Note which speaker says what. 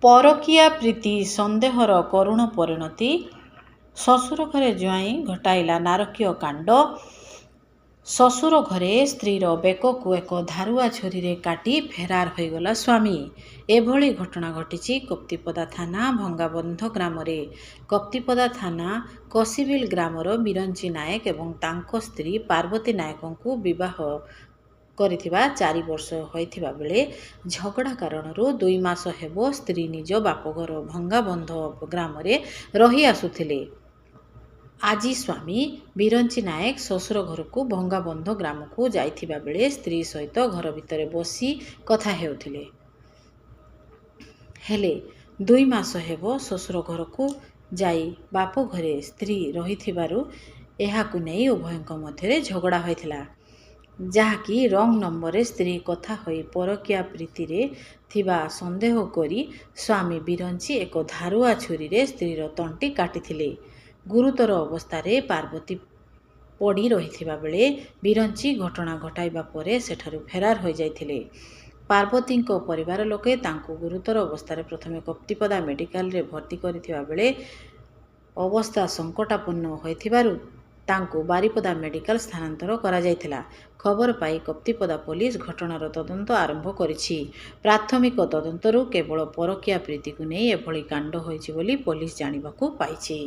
Speaker 1: ପରକୀୟା ପ୍ରୀତି ସନ୍ଦେହର କରୁଣ ପରିଣତି। ଶ୍ୱଶୁର ଘରେ ଜ୍ୱାଇଁ ଘଟାଇଲା ନାରକୀୟ କାଣ୍ଡ। ଶ୍ୱଶୁର ଘରେ ସ୍ତ୍ରୀର ବେକକୁ ଏକ ଧାରୁଆ ଛୁରୀରେ କାଟି ଫେରାର ହୋଇଗଲା ସ୍ୱାମୀ। ଏଭଳି ଘଟଣା ଘଟିଛି କପ୍ତିପଦା ଥାନା ଭଙ୍ଗାବନ୍ଧ ଗ୍ରାମରେ। କପ୍ତିପଦା ଥାନା କସିବିଲ ଗ୍ରାମର ବିରଞ୍ଚି ନାୟକ ଏବଂ ତାଙ୍କ ସ୍ତ୍ରୀ ପାର୍ବତୀ ନାୟକଙ୍କୁ ବିବାହ କରିଥିବା 4 ବର୍ଷ ହୋଇଥିବା ବେଳେ ଝଗଡ଼ା କାରଣରୁ 2 ମାସ ହେବ ସ୍ତ୍ରୀ ନିଜ ବାପଘର ଭଙ୍ଗାବନ୍ଧ ଗ୍ରାମରେ ରହି ଆସୁଥିଲେ। ଆଜି ସ୍ୱାମୀ ବିରଞ୍ଚି ନାୟକ ଶ୍ୱଶୁର ଘରକୁ ଭଙ୍ଗାବନ୍ଧ ଗ୍ରାମକୁ ଯାଇଥିବା ବେଳେ ସ୍ତ୍ରୀ ସହିତ ଘର ଭିତରେ ବସି କଥା ହେଉଥିଲେ। ହେଲେ 2 ମାସ ହେବ ଶ୍ୱଶୁର ଘରକୁ ଯାଇ ବାପ ଘରେ ସ୍ତ୍ରୀ ରହିଥିବାରୁ ଏହାକୁ ନେଇ ଉଭୟଙ୍କ ମଧ୍ୟରେ ଝଗଡ଼ା ହୋଇଥିଲା। ଯାହାକି ରଙ୍ଗ ନମ୍ବରରେ ସ୍ତ୍ରୀ କଥା ହୋଇ ପରକୀୟା ପ୍ରୀତିରେ ଥିବା ସନ୍ଦେହ କରି ସ୍ୱାମୀ ବିରଞ୍ଚି ଏକ ଧାରୁଆ ଛୁରୀରେ ସ୍ତ୍ରୀର ତଣ୍ଟି କାଟିଥିଲେ। ଗୁରୁତର ଅବସ୍ଥାରେ ପାର୍ବତୀ ପଡ଼ି ରହିଥିବା ବେଳେ ବିରଞ୍ଚି ଘଟଣା ଘଟାଇବା ପରେ ସେଠାରୁ ଫେରାର ହୋଇଯାଇଥିଲେ। ପାର୍ବତୀଙ୍କ ପରିବାର ଲୋକେ ତାଙ୍କୁ ଗୁରୁତର ଅବସ୍ଥାରେ ପ୍ରଥମେ କପ୍ତିପଦା ମେଡିକାଲରେ ଭର୍ତ୍ତି କରିଥିବା ବେଳେ ଅବସ୍ଥା ସଙ୍କଟାପନ୍ନ ହୋଇଥିବାରୁ ତାଙ୍କୁ ବାରିପଦା ମେଡିକାଲ ସ୍ଥାନାନ୍ତର କରାଯାଇଥିଲା। ଖବର ପାଇ କପ୍ତିପଦା ପୋଲିସ ଘଟଣାର ତଦନ୍ତ ଆରମ୍ଭ କରିଛି। ପ୍ରାଥମିକ ତଦନ୍ତରୁ କେବଳ ପରକୀୟା ପ୍ରୀତିକୁ ନେଇ ଏଭଳି କାଣ୍ଡ ହୋଇଛି ବୋଲି ପୋଲିସ ଜାଣିବାକୁ ପାଇଛି।